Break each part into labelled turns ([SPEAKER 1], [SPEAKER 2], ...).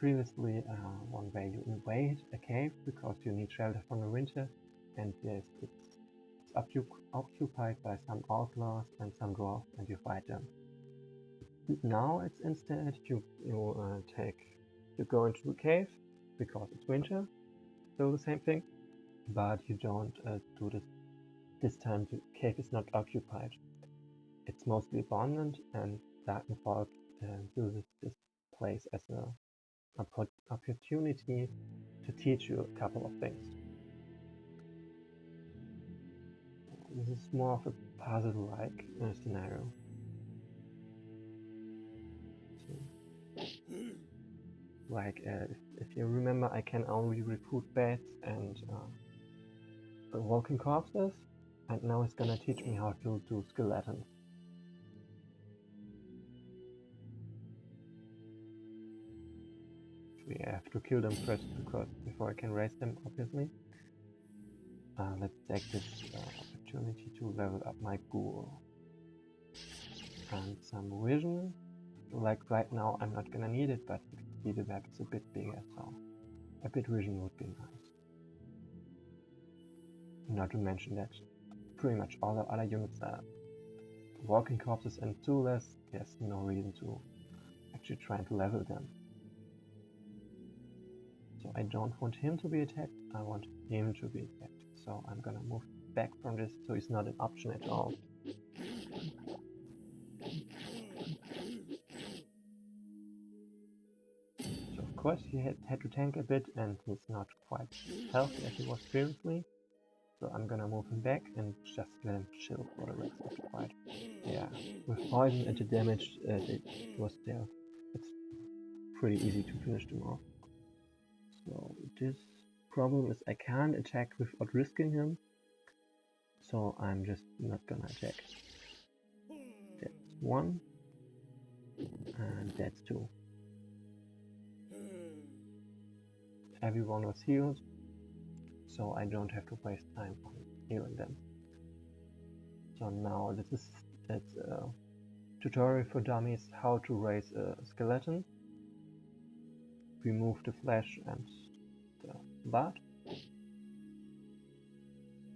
[SPEAKER 1] previously one where you invade a cave because you need shelter from the winter, and yes, it's occupied by some outlaws and some dwarves, and you fight them. Now it's instead you go into the cave because it's winter, still the same thing, but you don't do this. This time the cave is not occupied. It's mostly abandoned, and Darkenfall uses this place as an opportunity to teach you a couple of things. This is more of a puzzle-like scenario. Like, if you remember, I can only recruit bats and walking corpses, and now it's gonna teach me how to do skeletons. We have to kill them first before I can raise them, obviously. Let's take this opportunity to level up my ghoul. And some vision. Like right now I'm not gonna need it, but the web is a bit bigger, so a bit vision would be nice. Not to mention that pretty much all the other units are walking corpses and toolless. There's no reason to actually try to level them. So I don't want him to be attacked, I want him to be attacked. So I'm gonna move back from this, so it's not an option at all. So of course he had to tank a bit, and he's not quite healthy as he was previously. So I'm gonna move him back and just let him chill for the rest of the fight. Yeah, with poison and the damage that was there, it's pretty easy to finish them off. So this problem is I can't attack without risking him, so I'm just not gonna attack. That's one, and that's two. Everyone was healed, so I don't have to waste time on healing them. So now that's a tutorial for dummies how to raise a skeleton. Remove the flesh and the blood.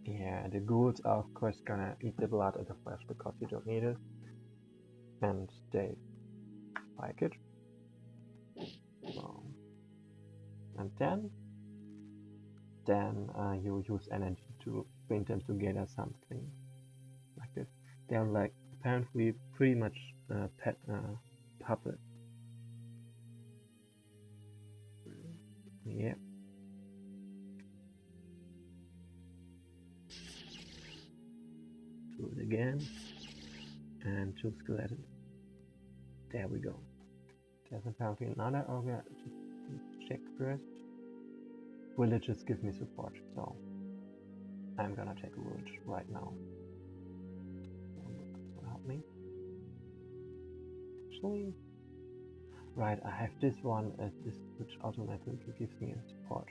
[SPEAKER 1] Yeah, the ghouls are of course gonna eat the blood and the flesh because you don't need it, and they like it. So, and then you use energy to bring them together, something like this. They're like apparently pretty much puppets. Yeah. Do it again. And two skeletons. There we go. There's apparently another ogre. Just check first. Villages give me support, so I'm gonna take a village right now. So help me. Actually, right, I have this one, this which automatically gives me a support.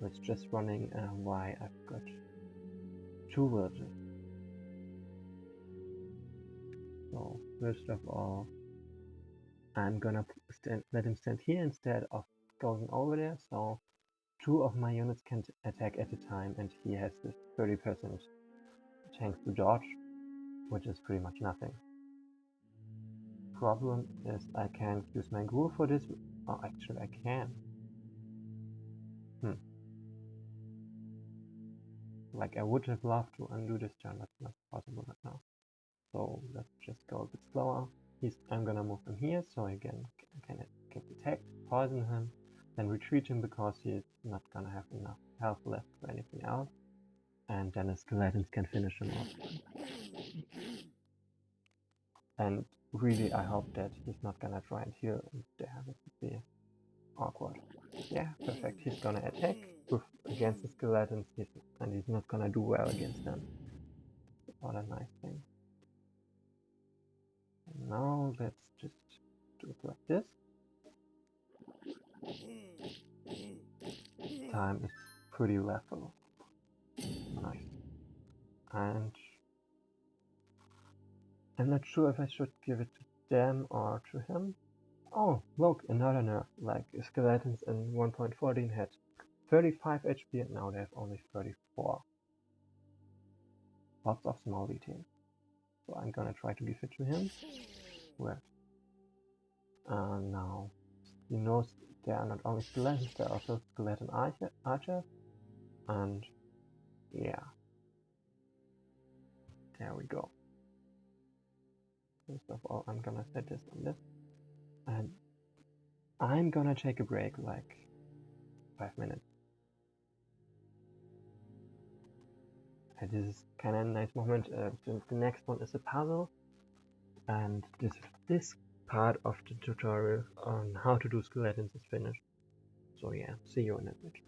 [SPEAKER 1] It's just running why I've got two villages. So first of all, I'm gonna let him stand here instead of going over there. So two of my units can attack at a time, and he has this 30% chance to dodge, which is pretty much nothing. Problem is I can't use my ghoul for this. Oh, actually I can. Like I would have loved to undo this turn, but not possible right now. So let's just go a bit slower. I'm gonna move him here, so again can get detect, poison him, then retreat him because he's not gonna have enough health left for anything else. And then the skeletons can finish him off. And really I hope that he's not gonna try and heal there. That would be awkward. Yeah, perfect. He's gonna attack against the skeletons, and he's not gonna do well against them. What a nice thing. And now let's just do it like this. Time is pretty level. Nice. And I'm not sure if I should give it to them or to him. Oh, look, another nerf. Like, skeletons in 1.14 had 35 HP and now they have only 34. Lots of small details. So I'm gonna try to give it to him. Where? Now, he knows there are not only skeletons, there are also skeleton archers. And yeah, there we go. First of all, I'm gonna set this on this. And I'm gonna take a break, like 5 minutes. And this is kind of a nice moment. The next one is a puzzle. And this part of the tutorial on how to do skeletons is finished. So yeah, see you in a bit.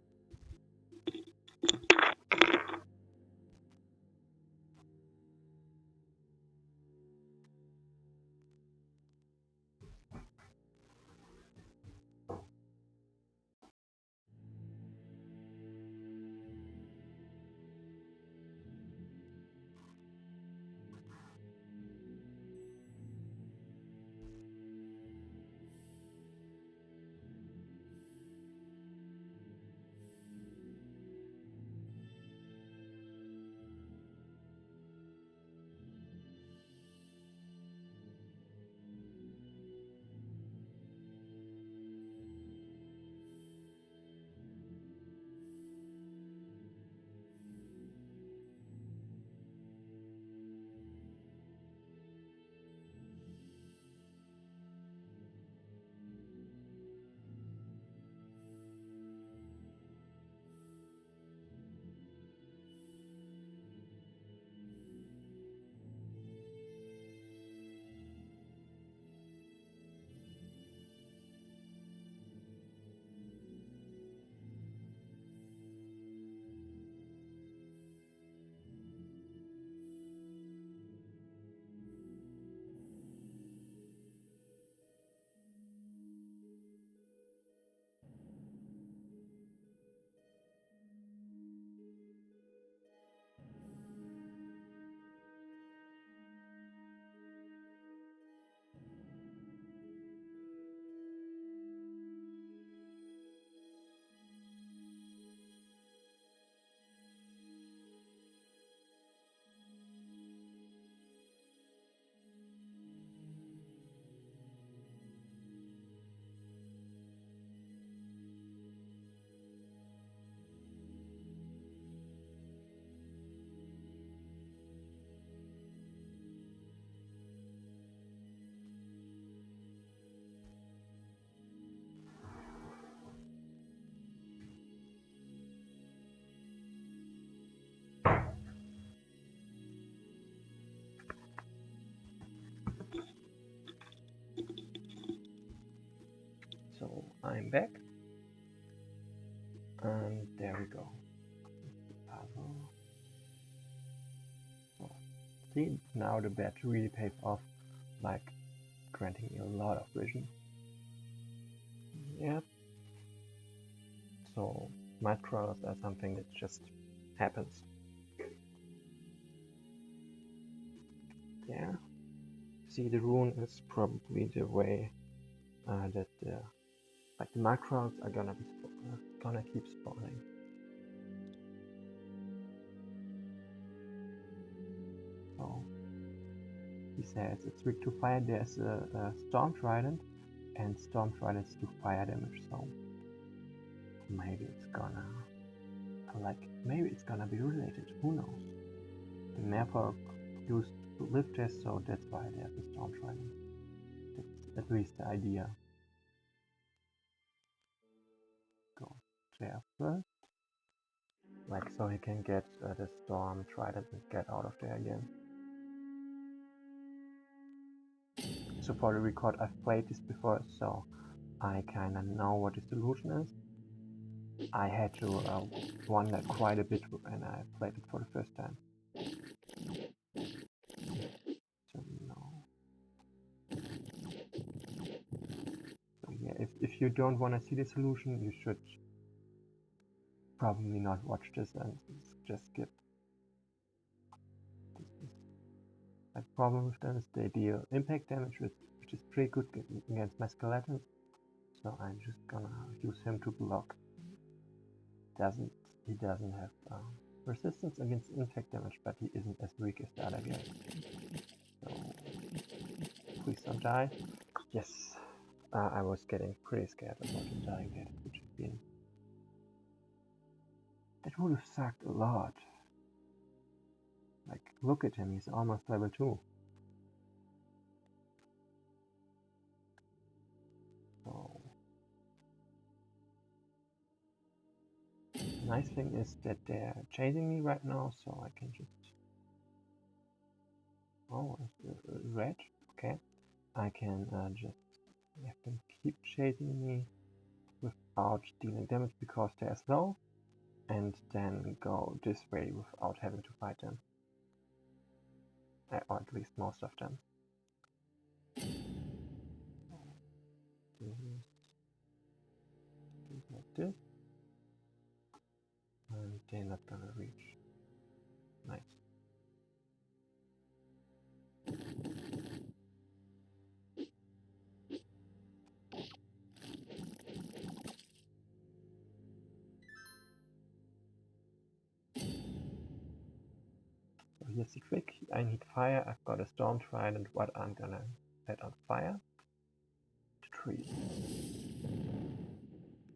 [SPEAKER 1] So I'm back, and there we go. Puzzle. So, see, now the badge really pays off, like granting me a lot of vision. Yep. So mud crawlers are something that just happens. Yeah. See, the rune is probably the way that the mud crawlers are gonna keep spawning. So he says it's weak to fire. There's a storm trident, and storm tridents do fire damage. So maybe it's gonna be related. Who knows? The mapper used to live test, so that's why there's a storm trident. That's at least the idea. Go there first, like so he can get the storm trident and get out of there again. So for the record, I've played this before, so I kinda know what the solution is. I had to wonder quite a bit when I played it for the first time. So no. So yeah, if you don't want to see the solution, you should probably not watch this and just skip. The problem with them is they deal impact damage, which which is pretty good against my skeletons. So I'm just gonna use him to block. He doesn't have resistance against infect damage, but he isn't as weak as the other guy. So please don't die. Yes. I was getting pretty scared about him dying there, which has been... That would have sucked a lot. Like, look at him, he's almost level 2. So... Nice thing is that they're chasing me right now, so I can just... Oh, red? Okay. I can just have them keep chasing me without dealing damage because they're slow, and then go this way without having to fight them. Or at least most of them. Like this. And they're not gonna reach. Nice. So here's the trick. I need fire. I've got a storm trident. What I'm gonna set on fire? The tree.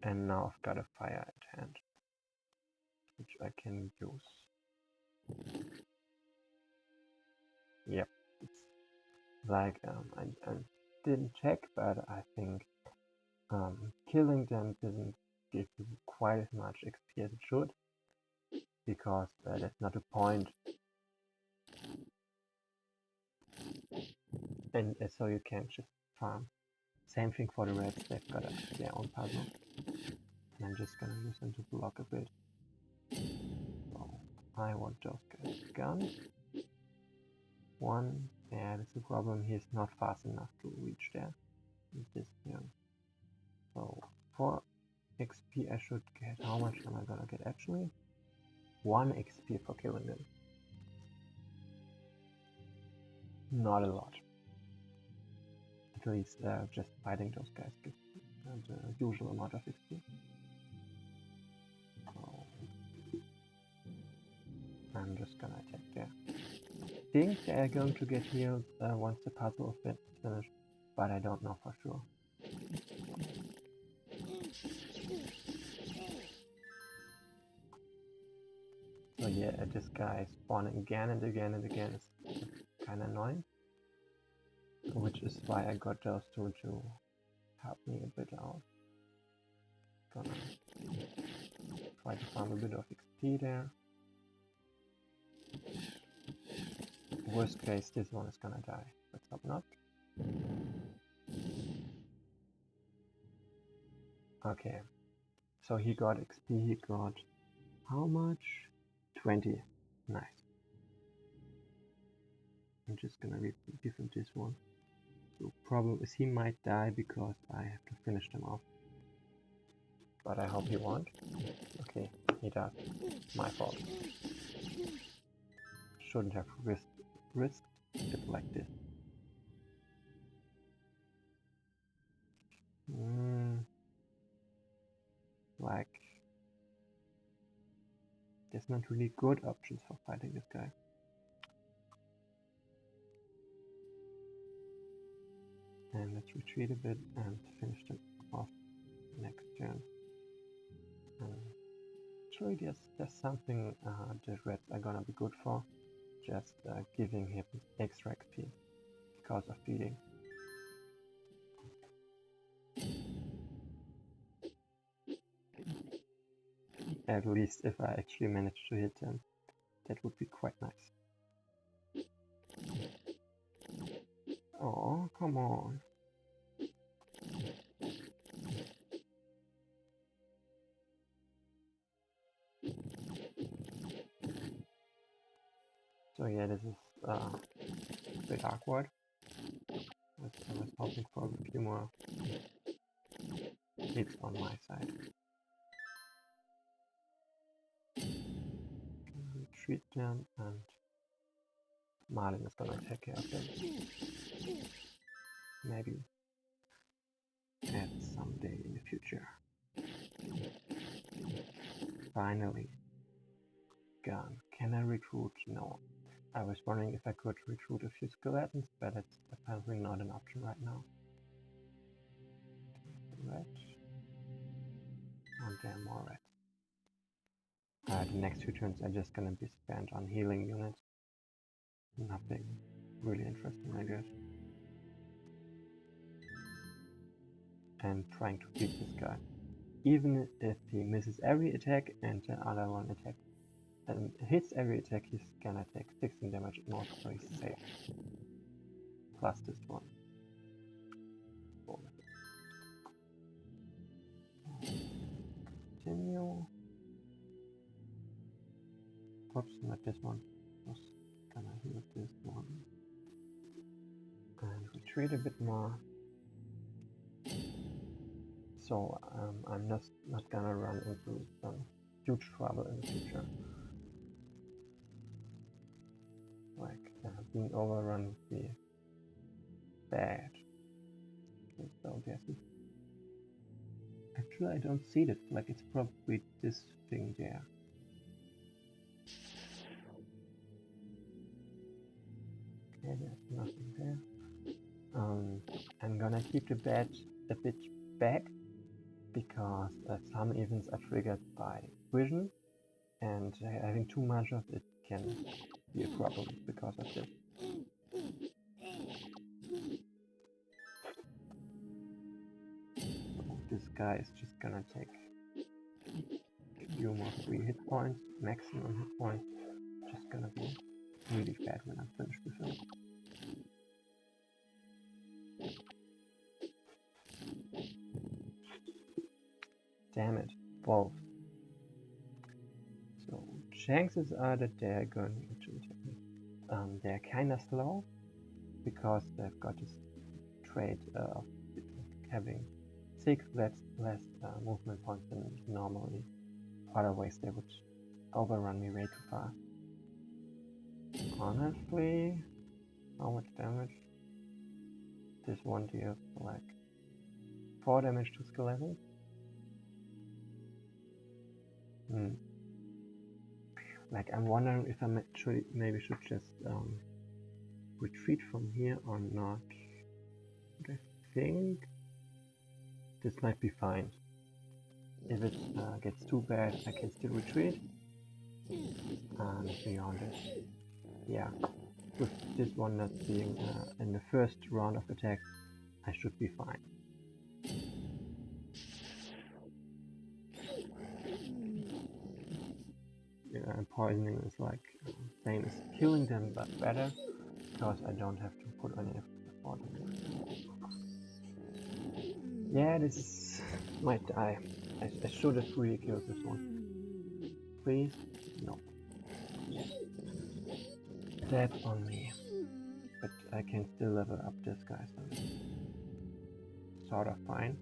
[SPEAKER 1] And now I've got a fire at hand, which I can use. Yep. It's like I didn't check, but I think killing them didn't give you quite as much XP as it should, because that's not the point. And so you can just farm. Same thing for the reds, they've got their own puzzle. And I'm just gonna use them to block a bit. So I want those guys gone. One, yeah, that's the problem, he's not fast enough to reach there. This young. So 4 XP I should get. How much am I gonna get actually? 1 XP for killing them. Not a lot. At least just fighting those guys gives the usual amount of XP. So I'm just gonna attack there. I think they're going to get healed once the puzzle is finished, but I don't know for sure. So yeah, this guy spawning again and again and again is kinda annoying. Which is why I got those two to help me a bit out. Gonna try to farm a bit of XP there. Worst case, this one is gonna die. Let's hope not. Okay. So he got XP, he got how much? 20. Nice. I'm just gonna give him this one. The problem is he might die because I have to finish them off. But I hope he won't. Okay, he does. My fault. Shouldn't have risked it like this. Like, there's not really good options for fighting this guy. And let's retreat a bit and finish them off next turn. Actually, there's something the reds are gonna be good for. Just giving him extra XP because of feeding. At least if I actually manage to hit him, that would be quite nice. Oh, come on. So yeah, this is a bit awkward. I was hoping for a few more hits on my side. Retreat them, and Marlin is gonna take care of them. maybe at some day in the future. Finally, gun. Can I recruit? No. I was wondering if I could recruit a few skeletons, but it's apparently not an option right now. Red. And there are more reds. The next few turns are just gonna be spent on healing units. Nothing really interesting, I guess. And trying to beat this guy. Even if he misses every attack and the other one attacks and hits every attack, he's gonna take 16 damage more, so he's safe. Plus this one. Continue. Oops, not this one. I was gonna heal this one. And retreat a bit more. So I'm not gonna run into some huge trouble in the future. Like being overrun would be bad. Okay, so there's this. Actually, I don't see it. Like it's probably this thing there. Okay, there's nothing there. I'm gonna keep the bed a bit back because some events are triggered by vision, and having too much of it can be a problem because of this. So this guy is just gonna take a few more free hit points, maximum hit points. Just gonna be really bad when I'm finished with him. Damn it, both. So chances are that they're going to attack me. They're kinda slow because they've got this trait of having 6 less movement points than normally. Otherwise they would overrun me way too fast. Honestly, how much damage? This one deals like 4 damage to skeletons. Like I'm wondering if I maybe should just retreat from here or not. I think this might be fine. If it gets too bad, I can still retreat. And beyond it, yeah, with this one not being in the first round of attack, I should be fine. Yeah, and poisoning is like same as killing them, but better because I don't have to put any effort in it. Yeah, this might die. I should have really killed this one. Please? No. Dead on me. But I can still level up this guy, so it's sort of fine.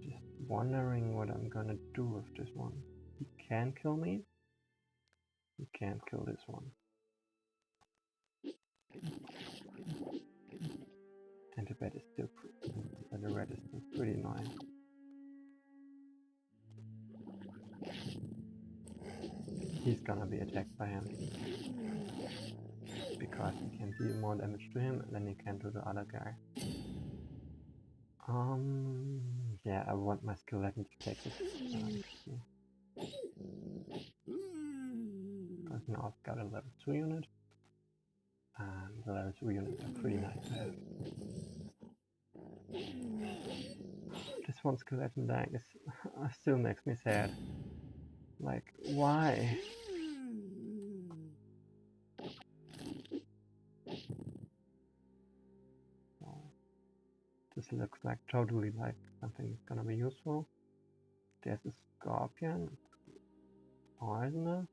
[SPEAKER 1] Just wondering what I'm gonna do with this one. He can kill me. He can't kill this one. And the red is still pretty annoying. He's gonna be attacked by him. Because he can deal more damage to him than he can to the other guy. Yeah, I want my skeleton to take this. Because now I've got a level 2 unit. And the level 2 units are pretty nice to have. This one skeleton dying still makes me sad. Like, why? So, this looks like totally like something that's gonna be useful. There's a scorpion. Poisoner.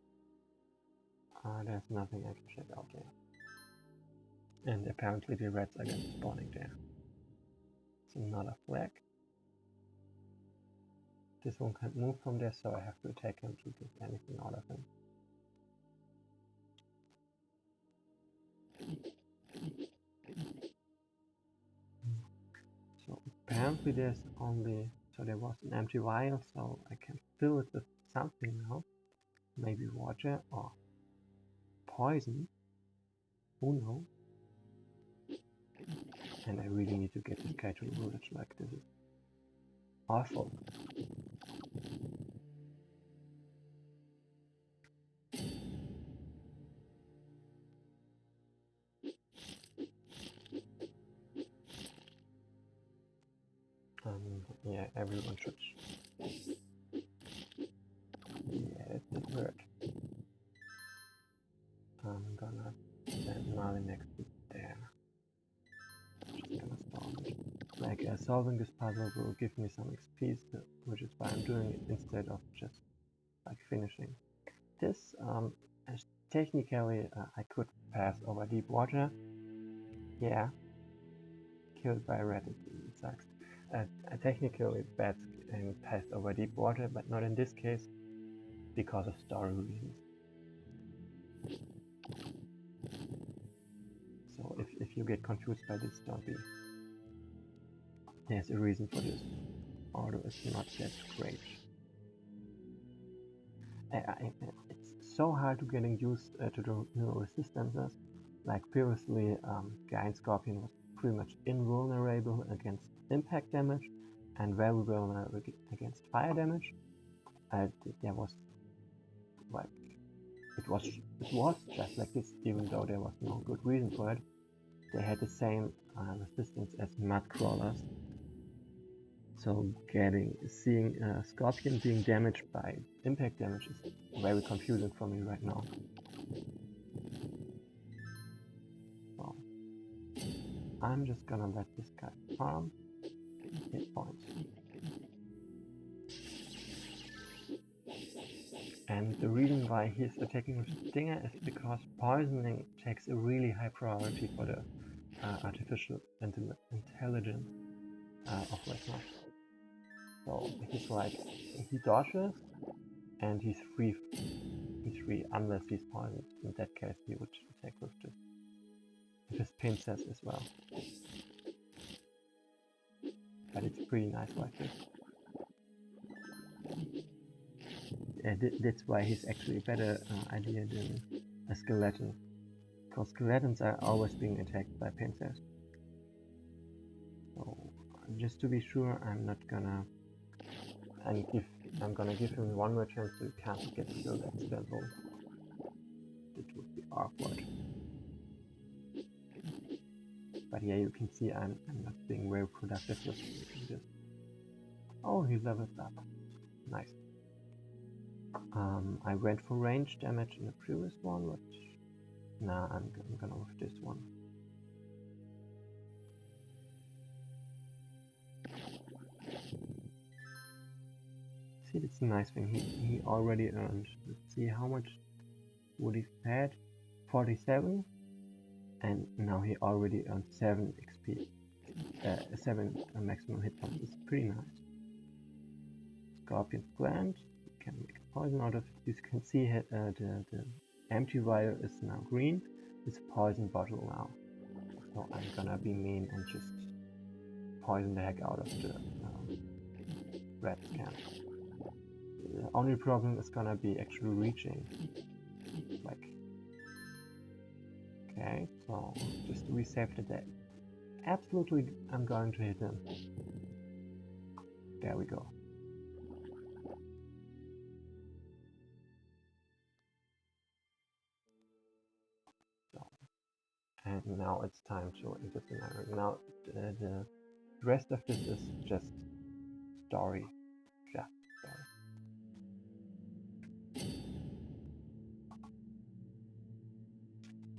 [SPEAKER 1] There's nothing I can check out there. And apparently the reds are again spawning there. It's another flag. This one can't move from there, so I have to attack him to get anything out of him. Currently there's only, so there was an empty vial, so I can fill it with something now. Maybe water or poison. Who knows? And I really need to get this guy to the village, like this is awful. Yeah, everyone should. Yeah, that did hurt. I'm gonna send Marley next to there. Just gonna solve it. Like, solving this puzzle will give me some XP, which is why I'm doing it instead of just like finishing. This, as technically, I could pass over deep water. Yeah, killed by a rat, it sucks. Technically, bats can pass over deep water, but not in this case because of story reasons. So if you get confused by this, don't be. There's a reason for this, although it's not that great. It's so hard to getting used to the new resistances. Like previously, Giant Scorpion was pretty much invulnerable against impact damage and very vulnerable against fire damage. There was like it was just like this, even though there was no good reason for it. They had the same resistance as mud crawlers. So seeing Scorpion being damaged by impact damage is very confusing for me right now. So I'm just gonna let this guy farm hit points. And the reason why he's attacking with Stinger is because poisoning takes a really high priority for the artificial intelligence of Wesnoth. So he's like, he dodges and he's free unless he's poisoned. In that case he would attack with his pincers as well. But it's pretty nice like this. That's why he's actually a better idea than a skeleton. Because skeletons are always being attacked by pincers. So just to be sure, I'm gonna give him one more chance so he can't get killed accidentally. It would be awkward. But yeah, you can see I'm not being very productive with this. Oh, he levels up. Nice. I went for range damage in the previous one, but nah, I'm gonna with this one. See, that's a nice thing. He already earned. Let's see how much would he had? 47, and now he already earned 7 XP. 7 maximum hit points. It's pretty nice. Scorpion's gland. You can make poison out of it. You can see the empty vial is now green. It's a poison bottle now. So I'm gonna be mean and just poison the heck out of the red can. The only problem is gonna be actually reaching. Like, okay, so just resave the deck. Absolutely, I'm going to hit him. There we go. So, and now it's time to enter the scenario. Now the rest of this is just story. Just story.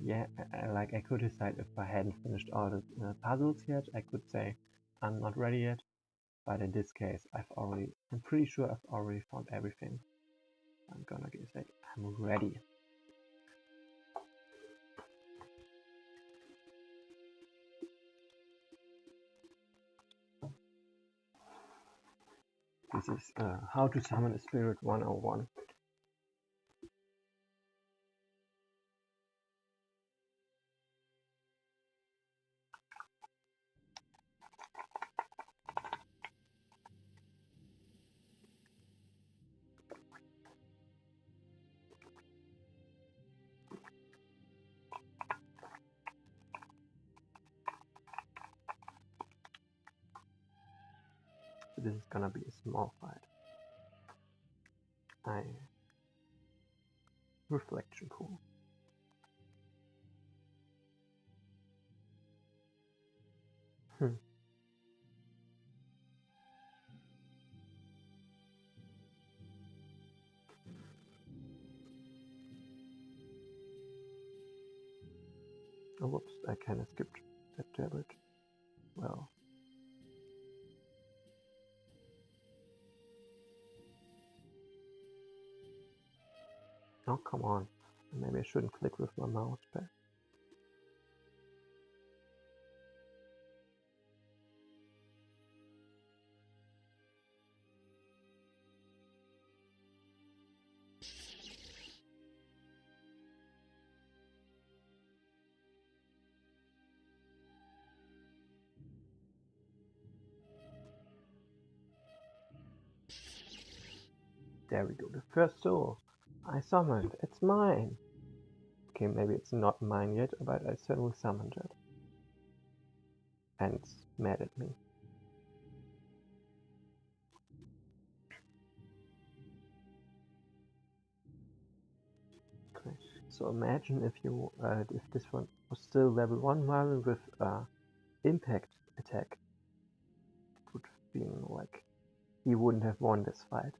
[SPEAKER 1] Yeah, like I could decide if I hadn't finished all the puzzles yet, I could say I'm not ready yet. But in this case, I'm pretty sure I've already found everything. I'm gonna say I'm ready. This is how to summon a spirit 101. this is gonna be a small fight. Reflection pool. Oh, whoops, I kinda skipped that tablet. Well. Oh, come on. Maybe I shouldn't click with my mouse pad. There we go, the first soul I summoned. It's mine. Okay, maybe it's not mine yet, but I certainly summoned it. And it's mad at me. Okay, so imagine if this one was still level 1 Marlin with impact attack. It would have been like he wouldn't have won this fight.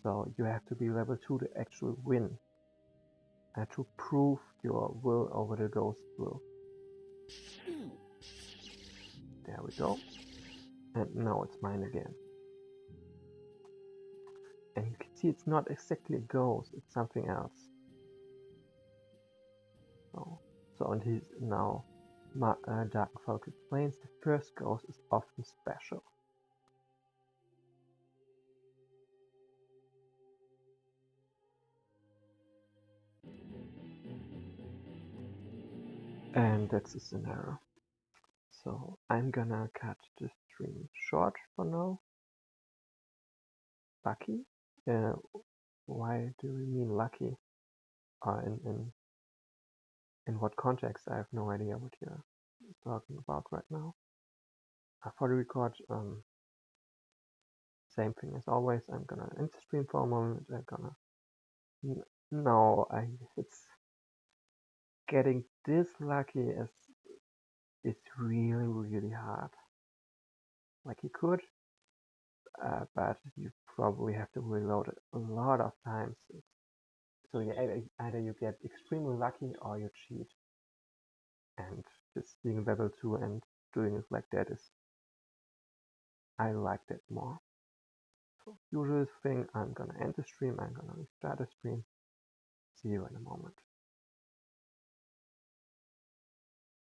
[SPEAKER 1] So you have to be level 2 to actually win. To prove your will over the ghost will. There we go. And now it's mine again. And you can see it's not exactly a ghost, it's something else. So and he's now Dark Folk explains the first ghost is often special. And that's the scenario. So I'm gonna cut the stream short for now. Lucky? Why do we mean lucky? In what context? I have no idea what you're talking about right now. For the record, same thing as always. I'm gonna end the stream for a moment. I'm gonna it's getting this lucky is really hard. Like you could, but you probably have to reload it a lot of times. So either you get extremely lucky or you cheat. And just being level 2 and doing it like that I like that more. So usual thing, I'm gonna end the stream, I'm gonna restart the stream. See you in a moment.